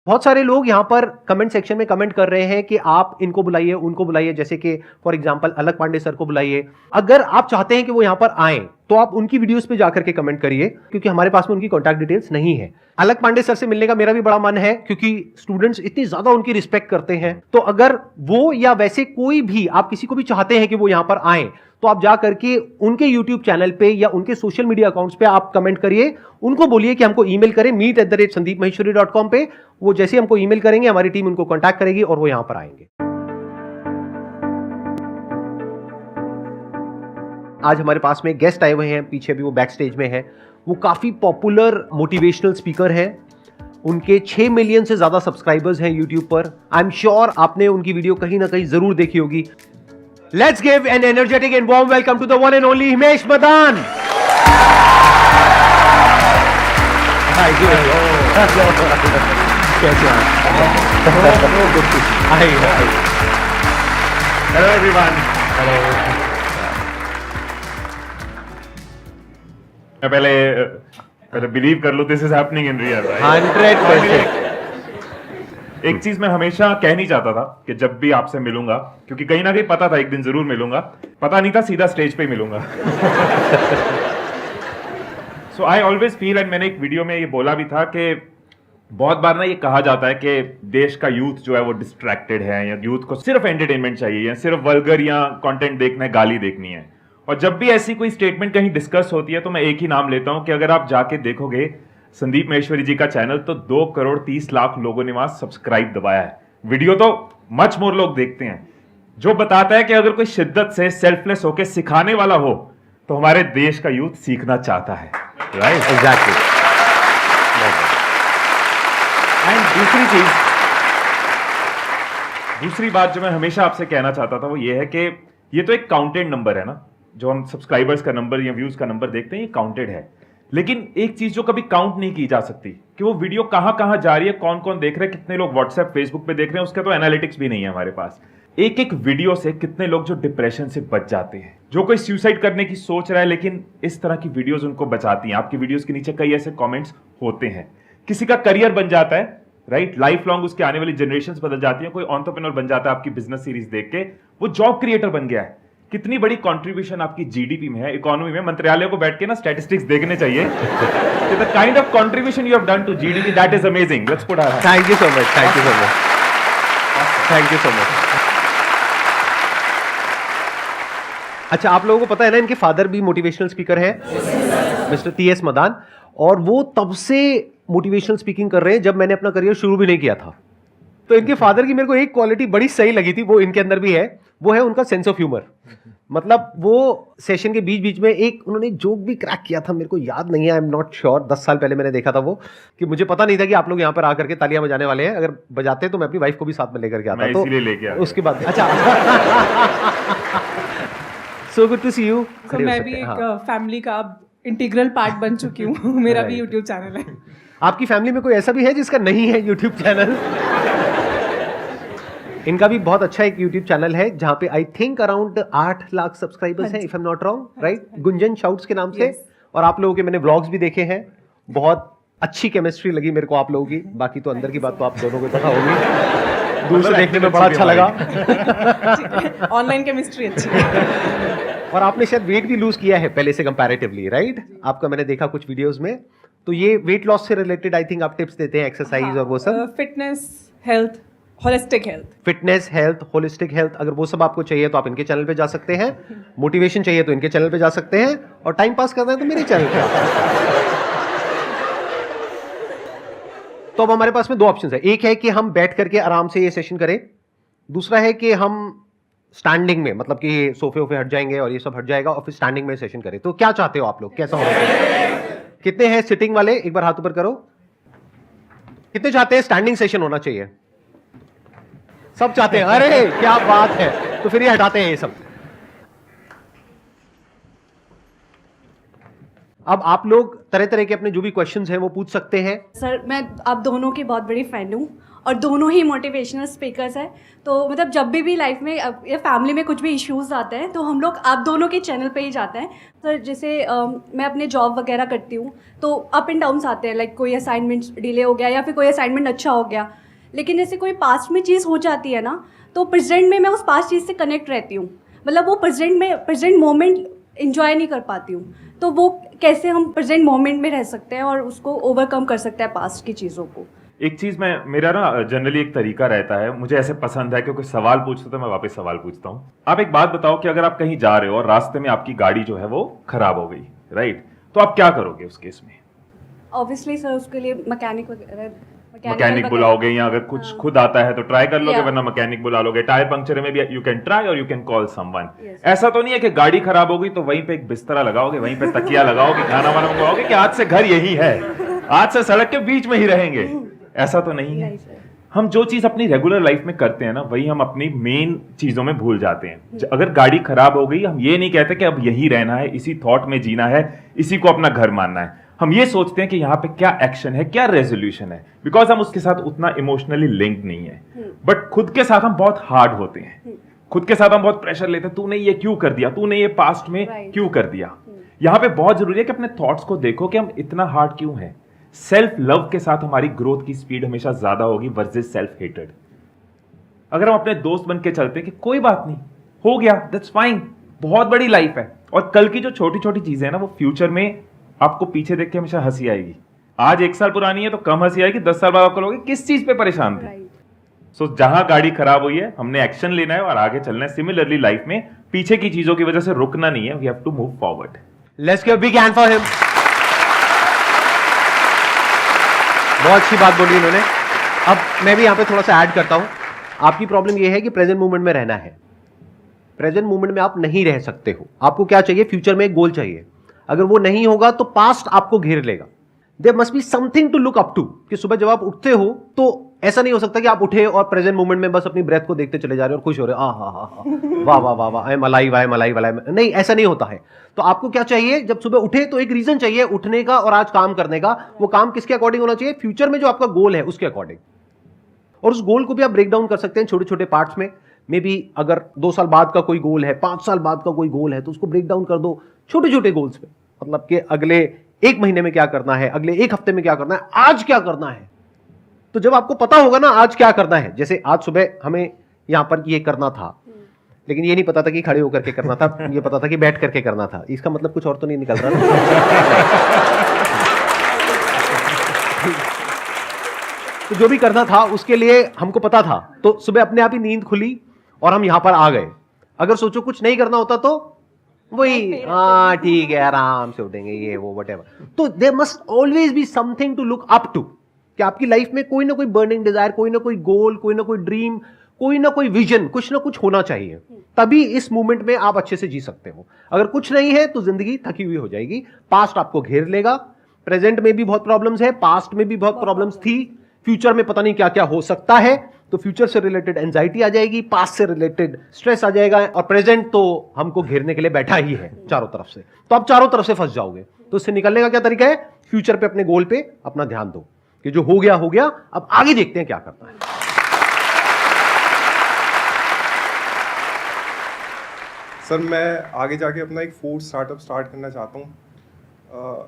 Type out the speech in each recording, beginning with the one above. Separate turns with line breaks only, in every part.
बहुत सारे लोग यहाँ पर कमेंट सेक्शन में कमेंट कर रहे हैं कि आप इनको बुलाइए, उनको बुलाइए, जैसे कि for example Alakh Pandey sir को बुलाइए। अगर आप चाहते हैं कि वो यहाँ पर आए तो आप उनकी वीडियोस पे जाकर के कमेंट करिए, क्योंकि हमारे पास में उनकी कॉन्टैक्ट डिटेल्स नहीं है। अलक पांडे सर से मिलने का मेरा भी बड़ा मन है, क्योंकि स्टूडेंट्स इतनी ज्यादा उनकी रिस्पेक्ट करते हैं। तो अगर वो या वैसे कोई भी आप किसी को भी चाहते हैं कि वो यहाँ पर आए, तो आप जा करके उनके YouTube चैनल पे या उनके सोशल मीडिया अकाउंट्स पे आप कमेंट करिए। उनको बोलिए कि हमको ईमेल करें meet@sandeepmaheshwari.com पे। वो जैसे हमको ईमेल करेंगे, हमारी टीम उनको कांटेक्ट करेगी और वो यहां पर आएंगे। आज हमारे पास में गेस्ट आए हुए हैं, पीछे भी वो बैक स्टेज में है। वो काफी पॉपुलर मोटिवेशनल स्पीकर हैं। उनके 6 मिलियन से ज्यादा सब्सक्राइबर्स हैं YouTube पर। आई एम श्योर आपने उनकी वीडियो कहीं ना कहीं जरूर देखी होगी। Let's give an energetic and warm welcome to the one and only Himesh Madan. Hi, good. कैसे हैं? Hi.
Hello everyone. Hello. मैं पहले बिलीव कर लो, this is happening in real life.
100%.
एक चीज मैं हमेशा कह नहीं चाहता था कि जब भी आपसे मिलूंगा, क्योंकि कहीं ना कहीं पता था एक दिन जरूर मिलूंगा, पता नहीं था सीधा स्टेज पे ही मिलूंगा। सो आई ऑलवेज फील, एंड मैंने एक वीडियो में ये बोला भी था कि बहुत बार ना ये कहा जाता है कि देश का यूथ जो है वो डिस्ट्रैक्टेड है, या यूथ को सिर्फ एंटरटेनमेंट चाहिए, या सिर्फ वल्गर या कंटेंट देखना है, गाली देखनी है। और जब भी ऐसी कोई स्टेटमेंट कहीं डिस्कस होती है तो मैं एक ही नाम लेता हूं कि अगर आप जाके देखोगे संदीप महेश्वरी जी का चैनल, तो 2,30,00,000 लोगों ने वहां सब्सक्राइब दबाया है। वीडियो तो मच मोर लोग देखते हैं, जो बताता है कि अगर कोई शिद्दत से सेल्फलेस होकर सिखाने वाला हो तो हमारे देश का यूथ सीखना चाहता है। Right,
exactly.
एंड दूसरी बात जो मैं हमेशा आपसे कहना चाहता था वो ये है कि ये तो एक काउंटेड नंबर है ना, जो हम सब्सक्राइबर्स का नंबर या व्यूज का नंबर देखते हैं, ये काउंटेड है। लेकिन एक चीज जो कभी काउंट नहीं की जा सकती कि वो वीडियो कहां कहां जा रही है, कौन कौन देख रहे हैं, कितने लोग व्हाट्सएप फेसबुक पे देख रहे हैं, उसका तो एनालिटिक्स भी नहीं है हमारे पास। एक एक वीडियो से कितने लोग जो डिप्रेशन से बच जाते हैं, जो कोई सुसाइड करने की सोच रहा है, लेकिन इस तरह की वीडियोस उनको बचाती हैं। आपकी वीडियोस के नीचे कई ऐसे कमेंट्स होते हैं, किसी का करियर बन जाता है, राइट, लाइफ लॉन्ग उसके आने वाली जनरेशंस बदल जाती है, कोई एंटरप्रेन्योर बन जाता है आपकी बिजनेस सीरीज देख के, वो जॉब क्रिएटर बन गया है। कितनी बड़ी कंट्रीब्यूशन आपकी जीडीपी में है, इकोनॉमी में। मंत्रालय को बैठ के ना स्टैटिस्टिक्स देखने चाहिए। The kind of contribution you have done to GDP, that is amazing. Let's put our hands.
Thank you so much, thank you so much, thank you so much. अच्छा, आप लोगों को पता है ना, इनके फादर भी मोटिवेशनल स्पीकर है, मिस्टर TS मदान, और वो तब से मोटिवेशनल स्पीकिंग कर रहे हैं जब मैंने अपना करियर शुरू भी नहीं किया था। तो इनके फादर की मेरे को एक क्वालिटी बड़ी सही लगी थी, वो इनके अंदर भी है, वो है उनका सेंस ऑफ ह्यूमर। मतलब वो सेशन के बीच बीच में एक उन्होंने जोक भी क्रैक किया था, मेरे को याद नहीं है, आई एम नॉट श्योर, 10 साल पहले मैंने देखा था वो, कि मुझे पता नहीं था कि आप लोग यहाँ पर आकर के तालियां बजाने वाले हैं। अगर बजाते तो मैं अपनी वाइफ को भी साथ में लेकर के आता, तो
लेके आया
उसके बाद। अच्छा, so good to see you.
मैं भी एक फैमिली का इंटीग्रल पार्ट बन चुकी हूँ। मेरा भी यूट्यूब चैनल है।
आपकी फैमिली में कोई ऐसा भी है जिसका नहीं है यूट्यूब चैनल? इनका भी बहुत अच्छा एक यूट्यूब चैनल है जहां पे I think around 8 lakh subscribers हैं, if I am not wrong, right, Gunjan shouts के नाम से। और आप लोगों के मैंने व्लॉग्स भी देखे हैं, बहुत अच्छी केमिस्ट्री लगी मेरे को आप लोगों की। बाकी तो अंदर की बात तो आप दोनों को पता होगी, दूर से देखने में बड़ा अच्छा लगा।
ऑनलाइन केमिस्ट्री अच्छी है।
और आपने शायद वेट भी लूज किया है पहले से कंपैरेटिवली, राइट? आपका मैंने देखा कुछ वीडियोस में। तो ये वेट लॉस से रिलेटेड आई थिंक आप टिप्स देते हैं, एक्सरसाइज और वो सब,
fitness, health, holistic health.
Fitness, health, holistic health, अगर वो सब आपको चाहिए तो आप इनके चैनल पे जा सकते हैं। मोटिवेशन चाहिए तो इनके चैनल पे जा सकते हैं, और टाइम पास करना है तो मेरे चैनल पे आ सकते हैं। तो अब हमारे पास में 2 ऑप्शन है। एक है कि हम बैठ करके आराम से ये सेशन करें, दूसरा है कि हम स्टैंडिंग में, मतलब कि सोफे वोफे हट जाएंगे और ये सब हट जाएगा और फिर स्टैंडिंग में सेशन करें। तो क्या चाहते हो आप लोग, कैसा होना चाहिए? कितने हैं सिटिंग वाले, एक बार हाथ ऊपर करो। कितने चाहते हैं स्टैंडिंग सेशन होना चाहिए? सब चाहते हैं, अरे क्या बात है। तो फिर ये हटाते हैं ये सब। अब आप लोग तरह तरह के अपने जो भी क्वेश्चंस हैं वो पूछ सकते हैं।
सर मैं आप दोनों की बहुत बड़ी फ़ैन हूँ और दोनों ही मोटिवेशनल स्पीकर्स हैं। तो मतलब जब भी लाइफ में या फैमिली में कुछ भी इश्यूज आते हैं तो हम लोग आप दोनों के चैनल पे ही जाते हैं। सर जैसे मैं अपने जॉब वगैरह करती हूँ तो अप एंड डाउन्स आते हैं, लाइक कोई असाइनमेंट डिले हो गया या फिर कोई असाइनमेंट अच्छा हो गया। लेकिन जैसे कोई पास्ट में चीज़ हो जाती है ना, तो प्रेजेंट में मैं उस पास्ट चीज़ से कनेक्ट रहती हूँ। मतलब वो प्रेजेंट मोमेंट इंजॉय नहीं कर पाती हूँ। तो वो कैसे हम प्रेजेंट मोमेंट में रह सकते हैं और उसको ओवरकम कर सकते हैं पास्ट की चीज़ों को।
एक चीज मेरा ना जनरली एक तरीका रहता है, मुझे ऐसे पसंद है क्योंकि सवाल पूछते तो मैं वापस सवाल पूछता हूँ। आप एक बात बताओ कि अगर आप कहीं जा रहे हो और रास्ते में आपकी गाड़ी जो है वो खराब हो गई, राइट, तो आप क्या करोगे उस केस में?
ऑब्वियसली सर उसके लिए
मैकेनिक बुलाओगे, या अगर कुछ खुद आता है तो ट्राई कर लोगे, वरना मैकेनिक बुला लोगे। टायर पंक्चर में भी यू कैन ट्राई और यू कैन कॉल समवन। ऐसा तो नहीं है कि गाड़ी खराब हो गई तो वहीं पे एक बिस्तरा लगाओगे, वहीं पे तकिया लगाओगे, खाना वाना मंगवाओगे कि आज से घर यही है, आज से सड़क के बीच में ही रहेंगे। ऐसा तो नहीं है। हम जो चीज अपनी रेगुलर लाइफ में करते हैं ना, वही हम अपनी मेन चीजों में भूल जाते हैं। अगर गाड़ी खराब हो गई, हम ये नहीं कहते कि अब यही रहना है, इसी थॉट में जीना है, इसी को अपना घर मानना है। हम ये सोचते हैं कि यहाँ पे क्या एक्शन है, क्या रेजोल्यूशन है, बिकॉज हम उसके साथ उतना इमोशनली लिंक्ड नहीं है। बट खुद के साथ हम बहुत हार्ड होते हैं, खुद के साथ हम बहुत प्रेशर लेते हैं। तूने ये क्यों कर दिया, तूने ये पास्ट में क्यों कर दिया। यहाँ पे बहुत जरूरी है कि अपने थॉट्स को देखो कि हम इतना हार्ड क्यों है। सेल्फ लव के साथ हमारी ग्रोथ की स्पीड हमेशा ज्यादा होगी वर्सेस सेल्फ हेटेड। अगर हम अपने दोस्त बन के चलते हैं कि कोई बात नहीं, हो गया, दैट्स फाइन, बहुत बड़ी लाइफ है, और कल की जो छोटी छोटी चीजें हैं ना, वो फ्यूचर में आपको पीछे देख के हमेशा हंसी आएगी। आज 1 साल पुरानी है तो कम हंसी आएगी, 10 साल बाद आपको लोगे किस चीज पे परेशान थे। सो जहां गाड़ी खराब हुई है, हमने एक्शन लेना है और आगे चलना है। सिमिलरली लाइफ में पीछे की चीजों की वजह से रुकना नहीं है, we have to move forward.
Let's give a big hand for him. बहुत अच्छी बात बोली इन्होंने। अब मैं भी यहां पे थोड़ा सा ऐड करता हूं। आपकी प्रॉब्लम यह है कि प्रेजेंट मोमेंट में रहना है। प्रेजेंट मोमेंट में आप नहीं रह सकते हो। आपको क्या चाहिए? फ्यूचर में एक गोल चाहिए। अगर वो नहीं होगा तो पास्ट आपको घेर लेगा। There must be something to look up to, कि सुबह जब आप उठते हो तो ऐसा नहीं हो सकता कि आप उठे और प्रेजेंट मोमेंट में बस अपनी ब्रेथ को देखते चले जा रहे हो और खुश हो रहे हो, वाह वाह वाह वाह, I am alive, I am alive, alive. नहीं, ऐसा नहीं होता है। तो आपको क्या चाहिए? जब सुबह उठे तो एक रीजन चाहिए उठने का और आज काम करने का। वो काम किसके अकॉर्डिंग होना चाहिए? फ्यूचर में जो आपका गोल है उसके अकॉर्डिंग। और उस गोल को भी आप ब्रेक डाउन कर सकते हैं छोटे छोटे पार्ट्स में। मे बी अगर 2 साल बाद का कोई गोल है, 5 साल बाद का कोई गोल है, तो उसको ब्रेक डाउन कर दो छोटे छोटे गोल्स में। मतलब कि अगले 1 महीने में क्या करना है, अगले 1 हफ्ते में क्या करना है, आज क्या करना है। तो जब आपको पता होगा ना आज क्या करना है, जैसे आज सुबह हमें यहां पर ये करना था, लेकिन ये नहीं पता था कि खड़े होकर के करना था, ये पता था कि बैठ करके करना था। इसका मतलब कुछ और तो नहीं निकल रहा ना। तो जो भी करना था उसके लिए हमको पता था, तो सुबह अपने आप ही नींद खुली और हम यहां पर आ गए। अगर सोचो कुछ नहीं करना होता तो वही, हाँ ठीक है, आराम से उठेंगे, ये वो व्हाटएवर। तो there must always be something to look up to, कि आपकी लाइफ में कोई ना कोई बर्निंग डिजायर, कोई ना कोई गोल, कोई ना कोई ड्रीम, कोई ना कोई विजन, कुछ ना कुछ होना चाहिए। तभी इस मूवमेंट में आप अच्छे से जी सकते हो। अगर कुछ नहीं है तो जिंदगी थकी हुई हो जाएगी। पास्ट आपको घेर लेगा। प्रेजेंट में भी बहुत प्रॉब्लम्स है, पास्ट में भी बहुत प्रॉब्लम्स थी, फ्यूचर में पता नहीं क्या क्या हो सकता है। तो फ्यूचर से रिलेटेड एंजाइटी आ जाएगी, पास्ट से रिलेटेड स्ट्रेस आ जाएगा, और प्रेजेंट तो हमको घेरने के लिए बैठा ही है चारों तरफ से। तो आप चारों तरफ से फंस जाओगे। तो इससे निकलने का क्या तरीका है? फ्यूचर पे, अपने गोल पे अपना ध्यान दो कि जो हो गया, अब आगे देखते हैं क्या करना है।
सर मैं आगे जाके अपना एक फूड स्टार्टअप स्टार्ट करना चाहता हूँ।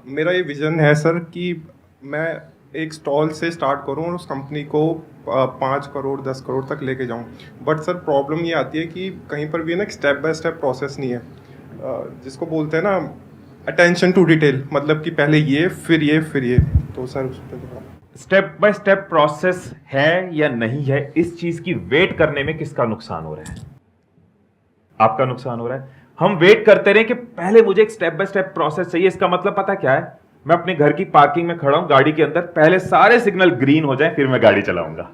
मेरा ये विज़न है सर कि मैं एक स्टॉल से स्टार्ट करूँ और उस कंपनी को 5 करोड़ 10 करोड़ तक लेके जाऊँ। बट सर प्रॉब्लम ये आती है कि कहीं पर भी है ना, स्टेप बाय स्टेप प्रोसेस नहीं है, जिसको बोलते हैं ना अटेंशन टू डिटेल, मतलब कि पहले ये फिर ये फिर ये। तो सर उस पर
स्टेप बाय स्टेप प्रोसेस है या नहीं है, इस चीज की वेट करने में किसका नुकसान हो रहा है? आपका नुकसान हो रहा है। हम वेट करते रहे कि पहले मुझे एक स्टेप बाय स्टेप प्रोसेस चाहिए। इसका मतलब पता क्या है? मैं अपने घर की पार्किंग में खड़ा हूं, गाड़ी के अंदर, पहले सारे सिग्नल ग्रीन हो जाए फिर मैं गाड़ी चलाऊंगा।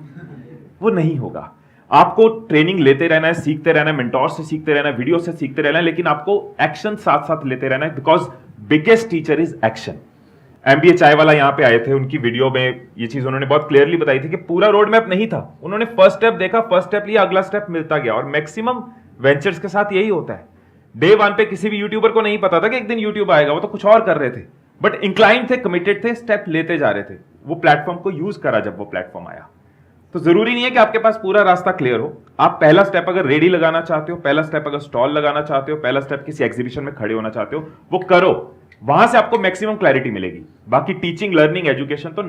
वो नहीं होगा। आपको ट्रेनिंग लेते रहना है, सीखते रहना है, मेंटोर से सीखते रहना है, वीडियो से सीखते रहना है, लेकिन आपको एक्शन साथ साथ लेते रहना है, because biggest teacher is action. MBA चाय वाला यहाँ पे आए थे, उनकी वीडियो में ये चीज उन्होंने बहुत क्लियरली बताई थी कि पूरा रोड मैप नहीं था। उन्होंने फर्स्ट स्टेप देखा, फर्स्ट स्टेप लिया, अगला स्टेप मिलता गया। और मैक्सिमम वेंचर्स के साथ यही होता है। डे 1 पे किसी भी यूट्यूबर को नहीं पता था कि एक दिन यूट्यूब आएगा, वो तो कुछ और कर रहे थे। बट इंक्लाइन थे, कमिटेड थे, स्टेप लेते जा रहे थे, वो प्लेटफॉर्म को यूज करा जब वो प्लेटफॉर्म आया। तो जरूरी नहीं है कि आपके पास पूरा रास्ता क्लियर हो। आप पहला स्टेप अगर रेडी लगाना चाहते हो, पहला स्टेप अगर स्टॉल लगाना चाहते हो, पहला स्टेप किसी एग्जीबिशन में खड़े होना चाहते हो, वो करो, वहां से आपको मैक्सिमम क्लैरिटी मिलेगी। बाकी टीचिंग, लर्निंग, एजुकेशन तो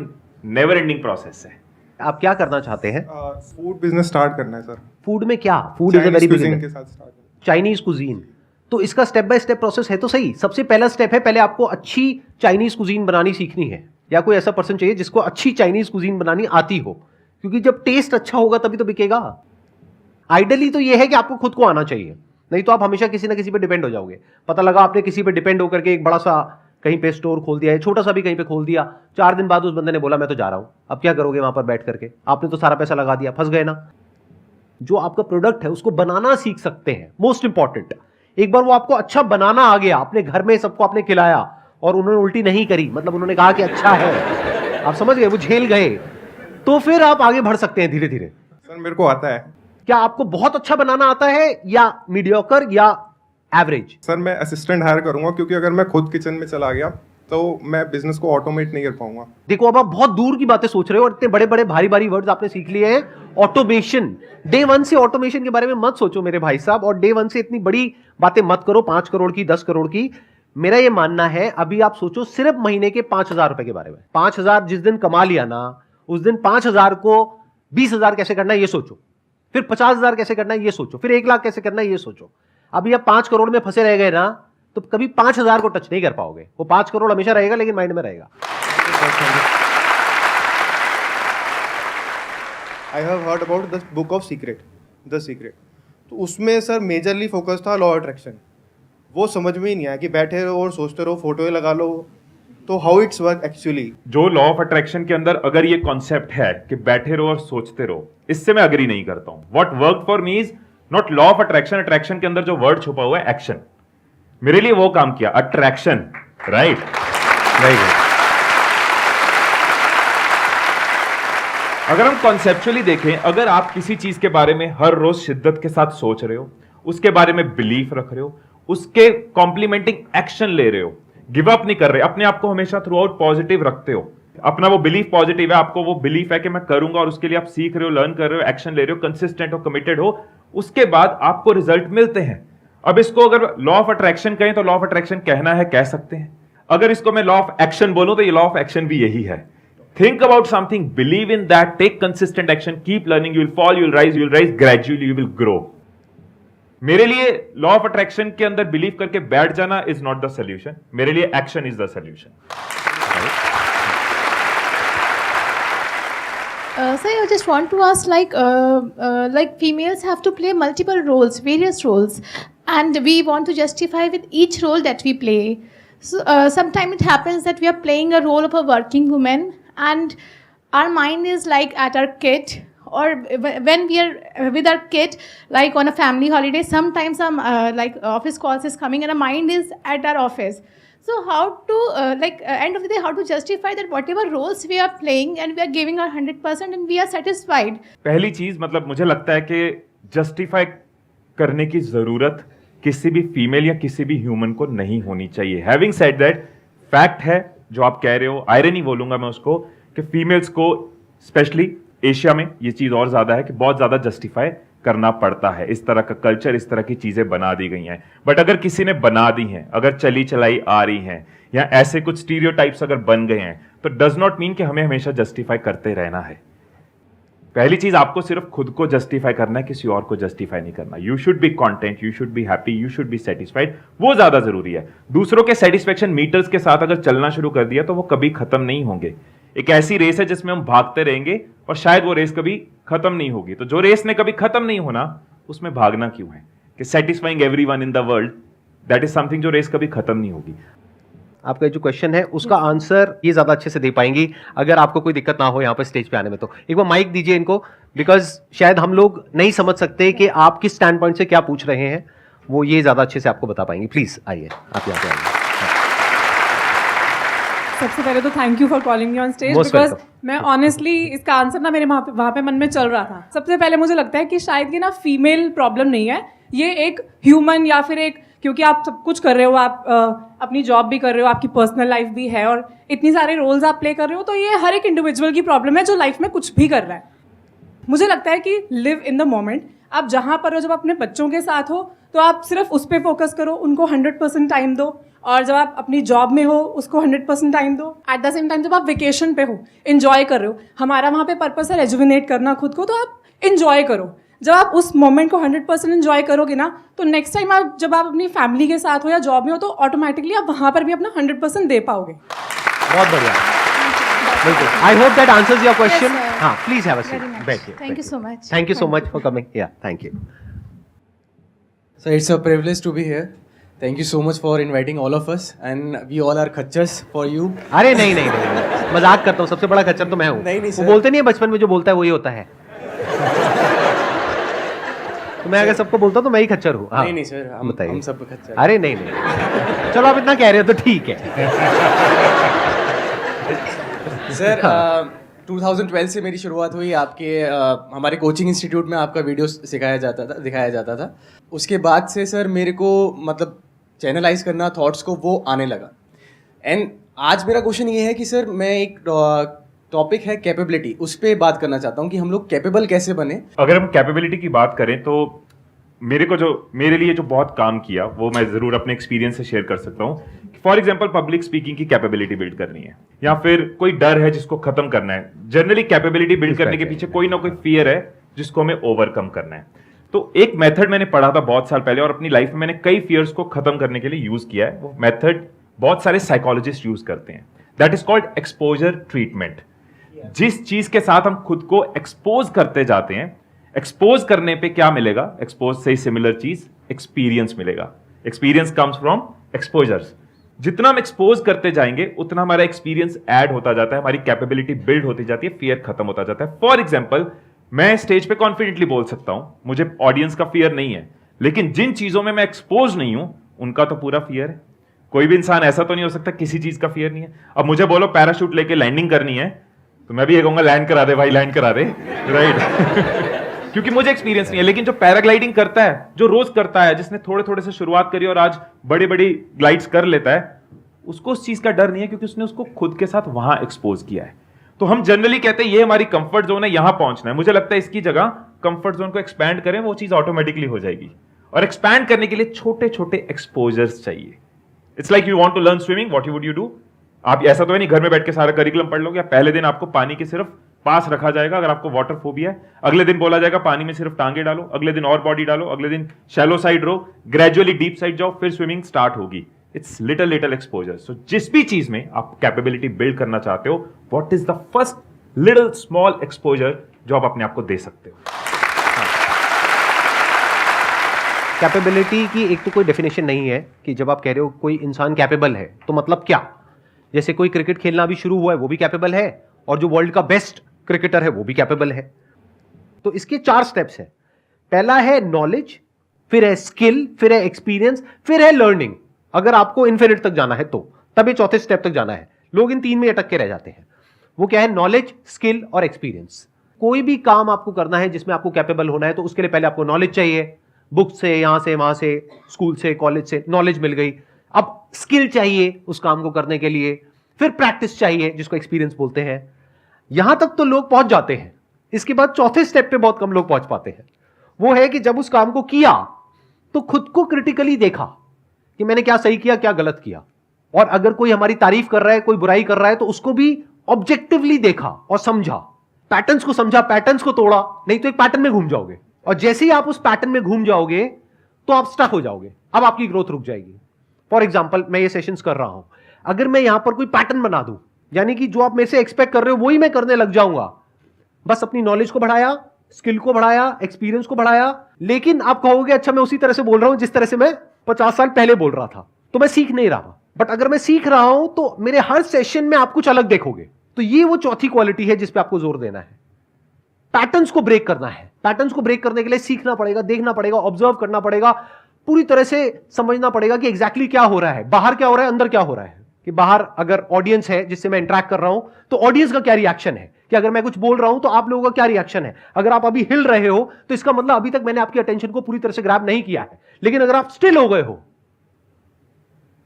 नेवर एंडिंग प्रोसेस है।
आप क्या करना चाहते हैं?
फूड बिजनेस स्टार्ट करना है सर।
फूड में क्या? Food is a very big
के साथ स्टार्ट करना।
चाइनीज कुजीन, तो इसका स्टेप बाय स्टेप प्रोसेस है तो सही। सबसे पहला स्टेप है, पहले आपको अच्छी चाइनीज कुजीन बनानी सीखनी है, या कोई ऐसा पर्सन चाहिए जिसको अच्छी चाइनीज कुजीन बनानी आती हो, क्योंकि जब टेस्ट अच्छा होगा तभी तो बिकेगा। आइडियली तो ये है कि आपको खुद को आना चाहिए, नहीं तो आप हमेशा किसी ना किसी पे डिपेंड हो जाओगे। पता लगा आपने किसी पे डिपेंड होकर के एक बड़ा सा कहीं पे स्टोर खोल दिया है, छोटा सा भी कहीं पे खोल दिया, 4 दिन बाद उस बंदे ने बोला मैं तो जा रहा हूं, अब क्या करोगे वहां पर बैठ करके? आपने तो सारा पैसा लगा दिया, फंस गए ना। जो आपका प्रोडक्ट है उसको बनाना सीख सकते हैं, मोस्ट इंपॉर्टेंट। एक बार वो आपको अच्छा बनाना आ गया, अपने घर में सबको आपने खिलाया और उन्होंने उल्टी नहीं करी, मतलब उन्होंने कहा कि अच्छा है, आप समझ गए, वो झेल गए, तो फिर आप आगे बढ़ सकते हैं धीरे धीरे।
सर मेरे को आता है।
क्या आपको बहुत अच्छा बनाना आता है या मीडियोकर या एवरेज?
सर मैं असिस्टेंट हायर करूंगा, क्योंकि अगर मैं खुद किचन में चला गया तो मैं बिजनेस को ऑटोमेट नहीं कर पाऊंगा।
देखो अब आप बहुत दूर की बातें सोच रहे हो और इतने बड़े बड़े भारी भारी वर्ड्स आपने सीख लिए हैं। ऑटोमेशन, डे 1 से ऑटोमेशन के बारे में मत सोचो मेरे भाई साहब, और डे 1 से इतनी बड़ी बातें मत करो, 5 करोड़ की, 10 करोड़ की। मेरा ये मानना है अभी आप सोचो सिर्फ महीने के 5,000 रुपए के बारे में। 5,000 जिस दिन कमा लिया ना, उस दिन 5,000 को 20,000 कैसे करना है ये सोचो, फिर 50,000 कैसे करना है ये सोचो, फिर 1 लाख कैसे करना है ये सोचो। अभी आप 5 करोड़ में फंसे रह गए ना, तो कभी 5,000 को टच नहीं कर पाओगे। वो 5 करोड़ हमेशा रहेगा लेकिन माइंड में रहेगा।
I have heard about the book of secret, the secret. तो उसमें सर मेजरली फोकस था लॉ अट्रैक्शन। वो समझ में ही नहीं आया कि बैठे रहो और सोचते रहो, फोटो लगा लो, तो हाउ इट्स वर्क एक्चुअली।
जो लॉ ऑफ अट्रैक्शन के अंदर अगर ये कॉन्सेप्ट है कि बैठे रहो और सोचते रहो, इससे मैं अग्री नहीं करता हूं। What work for me is not law of attraction. Attraction के अंदर जो वर्ड छुपा हुआ है एक्शन, मेरे लिए वो काम किया, अट्रैक्शन, राइट। अगर हम कॉन्सेप्चुअली देखें, अगर आप किसी चीज के बारे में हर रोज शिद्दत के साथ सोच रहे हो, उसके बारे में बिलीफ रख रहे हो, उसके कॉम्प्लीमेंटिंग एक्शन ले रहे हो, गिव अप नहीं कर रहे, अपने आप को हमेशा थ्रू आउट पॉजिटिव रखते हो, अपना वो बिलीफ पॉजिटिव है, आपको वो बिलीफ है कि मैं करूंगा और उसके लिए आप सीख रहे हो, लर्न कर रहे हो, एक्शन ले रहे हो, कंसिस्टेंट हो, कमिटेड हो, उसके बाद आपको रिजल्ट मिलते हैं। अब इसको अगर लॉ ऑफ अट्रैक्शन कहें तो लॉ ऑफ अट्रैक्शन कहना है, कह सकते हैं। अगर इसको मैं लॉ ऑफ एक्शन बोलूं तो ये लॉ ऑफ एक्शन भी यही है। Think about something, believe in that, take consistent action, keep learning, you will fall, you will rise, gradually you will grow. मेरे लिए लॉ ऑफ अट्रैक्शन के अंदर बिलीव करके बैठ जाना इज नॉट द सोल्यूशन, मेरे लिए action is the solution.
Sir, I just want to ask, like females have to play multiple roles, various roles, and we want to justify with each role that we play. So sometimes it happens that we are playing a role of a working woman, and our mind is like at our kid, or when we are with our kid, like on a family holiday. Sometimes some like office calls is coming, and our mind is at our office. So how to end of the day, how to justify that whatever roles we are playing and we are giving our 100% and we are satisfied?
पहली चीज, मतलब मुझे लगता है कि justify करने की जरूरत किसी भी फीमेल या किसी भी ह्यूमन को नहीं होनी चाहिए। हैविंग सेड दैट, फैक्ट है जो आप कह रहे हो, आयरनी बोलूंगा मैं उसको, कि फीमेल्स को स्पेशली एशिया में ये चीज और ज्यादा है कि बहुत ज्यादा जस्टिफाई करना पड़ता है। इस तरह का कल्चर, इस तरह की चीजें बना दी गई हैं। बट अगर किसी ने बना दी हैं, अगर चली चलाई आ रही हैं, या ऐसे कुछ स्टीरियोटाइप्स अगर बन गए हैं, तो डज नॉट मीन कि हमें हमेशा जस्टिफाई करते रहना है। पहली चीज, आपको सिर्फ खुद को जस्टिफाई करना है, किसी और को जस्टिफाई नहीं करना। You should be content, you should be happy, you should be satisfied, वो ज्यादा जरूरी है। दूसरों के सेटिस्फेक्शन मीटर्स के साथ अगर चलना शुरू कर दिया तो वो कभी खत्म नहीं होंगे। एक ऐसी रेस है जिसमें हम भागते रहेंगे और शायद वो रेस कभी खत्म नहीं होगी। तो जो रेस ने कभी खत्म नहीं होना, उसमें भागना क्यों है? कि satisfying everyone in the world, that is something जो रेस कभी खत्म नहीं होगी।
आपका जो क्वेश्चन है उसका आंसर ये ज्यादा अच्छे से दे पाएंगी अगर आपको कोई दिक्कत ना हो यहाँ पे स्टेज पे आने में। तो एक बार माइक दीजिए इनको, बिकॉज शायद हम लोग नहीं समझ सकते कि आप किस स्टैंड पॉइंट से क्या पूछ रहे हैं, वो ये ज्यादा अच्छे से आपको बता पाएंगे। प्लीज आइए, आप यहाँ पे आइए।
सबसे पहले तो thank you for calling me on stage, because मैं ऑनेस्टली इसका आंसर ना मेरे वहाँ पे मन में चल रहा था। सबसे पहले मुझे लगता है कि शायद ये ना फीमेल प्रॉब्लम नहीं है, ये एक ह्यूमन या फिर एक क्योंकि आप सब कुछ कर रहे हो, आप अपनी जॉब भी कर रहे हो, आपकी पर्सनल लाइफ भी है और इतनी सारे रोल्स आप प्ले कर रहे हो, तो ये हर एक इंडिविजुअल की प्रॉब्लम है जो लाइफ में कुछ भी कर रहा है। मुझे लगता है कि लिव इन द मोमेंट, आप जहाँ पर हो, जब अपने बच्चों के साथ हो तो आप सिर्फ उस पर फोकस करो, उनको 100% टाइम दो, और जब आप अपनी जॉब में हो उसको 100% टाइम दो। एट द सेम टाइम जब आप वेकेशन पे हो, इन्जॉय कर रहे हो, हमारा वहाँ पे पर्पस है रेजुविनेट करना खुद को, तो आप इन्जॉय करो। जब आप उस मोमेंट को 100% इन्जॉय करोगे ना, तो नेक्स्ट टाइम आप जब आप अपनी फैमिली के साथ हो या जॉब में हो, तो ऑटोमेटिकली आप वहाँ पर भी अपना 100% दे पाओगे।
बहुत बढ़िया, बिल्कुल। I hope that answers your question.
Yes, sir.
हाँ, please have a
Very
seat,
much.
बैठिए।
Thank you so much.
Thank you so much for coming. Yeah, thank you.
So it's a privilege to be here. Thank you so much for inviting all of us, and we all are खच्चर्स for you.
अरे नहीं नहीं नहीं, मजाक करता हूँ, सबसे बड़ा खच्चर तो मैं हूँ।
नहीं,
वो
sir.
बोलते नहीं है बचपन में जो बोलता है वही होता है। तो मैं अगर सबको बोलता हूँ तो मैं ही खच्चर हूँ। हाँ,
नहीं सर, हम सब खच्चर।
अरे नहीं नहीं, चलो आप इतना कह रहे हो तो ठीक है।
सर 2012 से मेरी शुरुआत हुई आपके हमारे कोचिंग इंस्टीट्यूट में आपका वीडियो दिखाया जाता था। उसके बाद से सर मेरे को मतलब चैनलाइज करना थॉट्स को वो आने लगा। एंड आज मेरा क्वेश्चन ये है कि सर मैं एक टॉपिक है कैपेबिलिटी, उस पर बात करना चाहता हूँ कि हम लोग कैपेबल कैसे बने।
अगर हम कैपेबिलिटी की बात करें तो मेरे लिए जो बहुत काम किया वो मैं जरूर अपने एक्सपीरियंस से शेयर कर सकता हूँ। फॉर एग्जाम्पल पब्लिक स्पीकिंग की कैपेबिलिटी बिल्ड करनी है, या फिर कोई डर है जिसको खत्म करना है। जनरली कैपेबिलिटी बिल्ड करने के पीछे कोई ना कोई फियर है जिसको हमें ओवरकम करना है। तो एक मेथड मैंने पढ़ा था बहुत साल पहले, और अपनी लाइफ में मैंने कई फियर्स को खत्म करने के लिए यूज किया है। वो मेथड बहुत सारे साइकोलॉजिस्ट यूज करते हैं। That is called exposure treatment. जिस चीज के साथ हम खुद को एक्सपोज करते जाते हैं, एक्सपोज करने पे क्या मिलेगा? एक्सपोज से सिमिलर चीज एक्सपीरियंस मिलेगा। Experience comes from exposures. जितना हम एक्सपोज करते जाएंगे उतना हमारा एक्सपीरियंस ऐड होता जाता है, हमारी कैपेबिलिटी बिल्ड होती जाती है, फियर खत्म होता जाता है। फॉर एग्जाम्पल मैं स्टेज पे कॉन्फिडेंटली बोल सकता हूं, मुझे ऑडियंस का फियर नहीं है, लेकिन जिन चीजों में मैं एक्सपोज नहीं हूं उनका तो पूरा फियर है। कोई भी इंसान ऐसा तो नहीं हो सकता किसी चीज का फियर नहीं है। अब मुझे बोलो पैराशूट लेके लैंडिंग करनी है तो मैं भी ये कहूंगा लैंड करा दे भाई, लैंड करा दे, राइट? क्योंकि मुझे एक्सपीरियंस नहीं है। लेकिन जो पैराग्लाइडिंग करता है, जो रोज करता है, जिसने थोड़े थोड़े से शुरुआत करी और आज बड़ी बड़ी ग्लाइड्स कर लेता है, उसको उस चीज का डर नहीं है क्योंकि उसने उसको खुद के साथ वहां एक्सपोज किया है। तो हम जनरली कहते हैं ये हमारी कंफर्ट जोन है, यहां पहुंचना है। मुझे लगता है इसकी जगह कंफर्ट जोन को एक्सपैंड करें, वो चीज ऑटोमेटिकली हो जाएगी। और एक्सपैंड करने के लिए छोटे छोटे एक्सपोजर्स चाहिए। It's like you want to learn swimming, what would you do? आप ऐसा तो है नहीं घर में बैठ के सारा करिकुलम पढ़ लोगे। पहले दिन आपको पानी के सिर्फ पास रखा जाएगा अगर आपको वाटर फोबिया है, अगले दिन बोला जाएगा पानी में सिर्फ टांगे डालो, अगले दिन और बॉडी डालो, अगले दिन शैलो साइड रहो, ग्रेजुअली डीप साइड जाओ, फिर स्विमिंग स्टार्ट होगी। It's little little exposure. So जिस भी चीज में आप कैपेबिलिटी बिल्ड करना चाहते हो, what is the first little small exposure जो आप अपने आप को दे सकते हो?
कैपेबिलिटी की एक तो कोई डेफिनेशन नहीं है कि जब आप कह रहे हो कोई इंसान कैपेबल है तो मतलब क्या? जैसे कोई क्रिकेट खेलना अभी शुरू हुआ है वो भी कैपेबल है, और जो वर्ल्ड का बेस्ट क्रिकेटर है वो भी कैपेबल है। तो इसके 4 स्टेप्स हैं। पहला है नॉलेज, फिर है स्किल, फिर है एक्सपीरियंस, फिर है लर्निंग। अगर आपको इन्फिनिट तक जाना है तो तब ये चौथे स्टेप तक जाना है। लोग इन 3 में अटक के रह जाते हैं। वो क्या है? नॉलेज, स्किल और एक्सपीरियंस। कोई भी काम आपको करना है जिसमें आपको कैपेबल होना है तो उसके लिए पहले आपको नॉलेज चाहिए। बुक से, यहां से, वहां से, स्कूल से, कॉलेज से नॉलेज मिल गई। अब स्किल चाहिए उस काम को करने के लिए, फिर प्रैक्टिस चाहिए जिसको एक्सपीरियंस बोलते हैं। यहां तक तो लोग पहुंच जाते हैं। इसके बाद चौथे स्टेप पे बहुत कम लोग पहुंच पाते हैं। वो है कि जब उस काम को किया तो खुद को क्रिटिकली देखा कि मैंने क्या सही किया, क्या गलत किया। और अगर कोई हमारी तारीफ कर रहा है, कोई बुराई कर रहा है, तो उसको भी ऑब्जेक्टिवली देखा और समझा, पैटर्न्स को समझा, पैटर्न्स को तोड़ा। नहीं तो एक पैटर्न में घूम जाओगे, और जैसे ही आप उस पैटर्न में घूम जाओगे तो आप स्टक हो जाओगे। अब आपकी ग्रोथ रुक जाएगी। फॉर एग्जाम्पल मैं ये सेशंस कर रहा हूं, अगर मैं यहां पर कोई पैटर्न बना दूं, यानी कि जो आप मेरे से एक्सपेक्ट कर रहे हो वही मैं करने लग जाऊंगा, बस अपनी नॉलेज को बढ़ाया, स्किल को बढ़ाया, एक्सपीरियंस को बढ़ाया, लेकिन आप कहोगे अच्छा मैं उसी तरह से बोल रहा हूं जिस तरह से मैं 50 साल पहले बोल रहा था, तो मैं सीख नहीं रहा। बट अगर मैं सीख रहा हूं तो मेरे हर सेशन में आप कुछ अलग देखोगे। तो ये वो चौथी क्वालिटी है जिस पे आपको जोर देना है। पैटर्न्स को ब्रेक करना है। पैटर्न्स को ब्रेक करने के लिए सीखना पड़ेगा, देखना पड़ेगा, ऑब्जर्व करना पड़ेगा, पूरी तरह से समझना पड़ेगा कि एग्जैक्टली क्या हो रहा है, बाहर क्या हो रहा है, अंदर क्या हो रहा है। कि बाहर अगर ऑडियंस है जिससे मैं इंटरेक्ट कर रहा हूं तो ऑडियंस का क्या रिएक्शन है, कि अगर मैं कुछ बोल रहा हूं तो आप लोगों का क्या रिएक्शन है। अगर आप अभी हिल रहे हो तो इसका मतलब अभी तक मैंने आपकी अटेंशन को पूरी तरह से ग्रैब नहीं किया है। लेकिन अगर आप स्टिल हो गए हो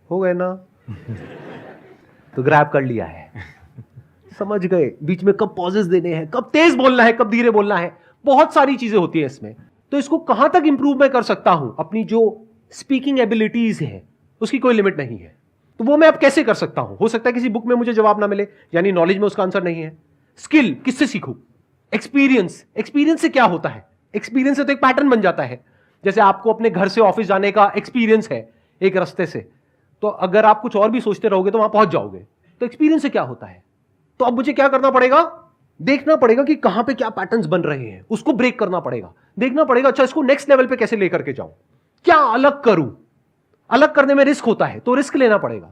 हो गए ना? तो ग्रैब कर लिया है, समझ गए बीच में कब पॉजेस देने हैं, कब तेज बोलना है, कब धीरे बोलना है, बहुत सारी चीजें होती है इसमें। तो इसको कहां तक इंप्रूव मैं कर सकता हूं, अपनी जो स्पीकिंग एबिलिटीज है उसकी कोई लिमिट नहीं है। तो वो मैं अब कैसे कर सकता हूं? हो सकता है किसी बुक में मुझे जवाब ना मिले, यानी नॉलेज में उसका आंसर नहीं है। स्किल किससे सीखूं? एक्सपीरियंस, एक्सपीरियंस से क्या होता है? एक्सपीरियंस से तो एक पैटर्न बन जाता है। जैसे आपको अपने घर से ऑफिस जाने का एक्सपीरियंस है एक रास्ते से, तो अगर आप कुछ और भी सोचते रहोगे तो वहां पहुंच जाओगे। तो एक्सपीरियंस से क्या होता है? तो अब मुझे क्या करना पड़ेगा? देखना पड़ेगा कि कहां पे क्या पैटर्न्स बन रहे हैं, उसको ब्रेक करना पड़ेगा। देखना पड़ेगा अच्छा इसको नेक्स्ट लेवल पे कैसे लेकर के जाऊं, क्या अलग करूं। अलग करने में रिस्क होता है, तो रिस्क लेना पड़ेगा।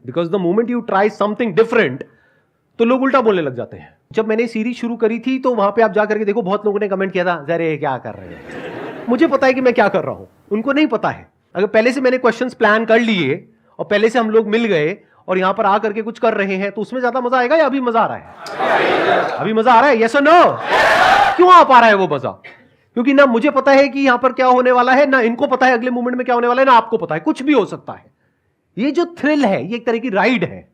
Because the moment you try something different, तो लोग उल्टा बोलने लग जाते हैं। जब मैंने सीरीज शुरू करी थी तो वहां पे आप जाकर के देखो, बहुत लोगों ने कमेंट किया था, अरे क्या कर रहे हैं। मुझे पता है कि मैं क्या कर रहा हूं, उनको नहीं पता है। अगर पहले से मैंने क्वेश्चंस प्लान कर लिए और पहले से हम लोग मिल गए और यहां पर आकर के कुछ कर रहे हैं, तो उसमें ज्यादा मजा आएगा या अभी मजा आ रहा है? अभी मजा आ रहा है, यस और नो? क्यों आ पा रहा है वो मजा? क्योंकि ना मुझे पता है कि यहां पर क्या होने वाला है, ना इनको पता है अगले मोमेंट में क्या होने वाला है, ना आपको पता है, कुछ भी हो सकता है। ये जो थ्रिल है ये एक तरह की राइड है।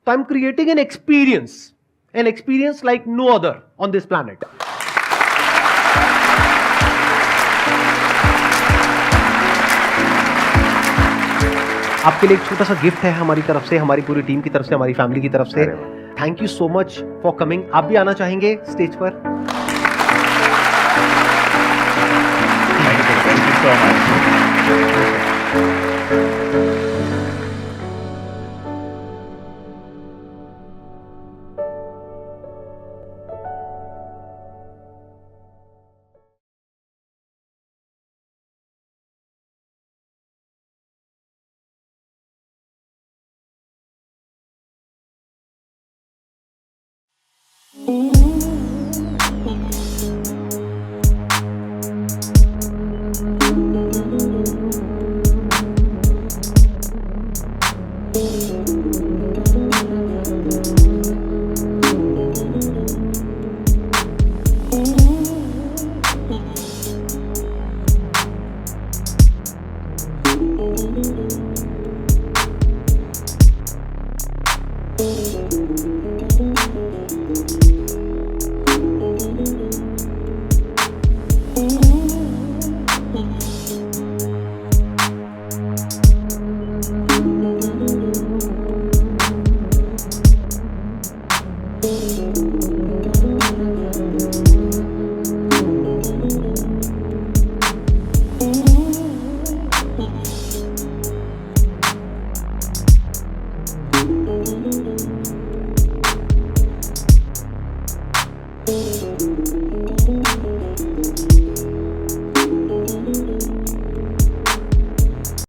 तो I am creating an experience like no other on this planet. आपके लिए एक छोटा सा गिफ्ट है हमारी तरफ से, हमारी पूरी टीम की तरफ से, हमारी फैमिली की तरफ से। Thank you so much for coming. आप भी आना चाहेंगे स्टेज पर?
Thank you so much.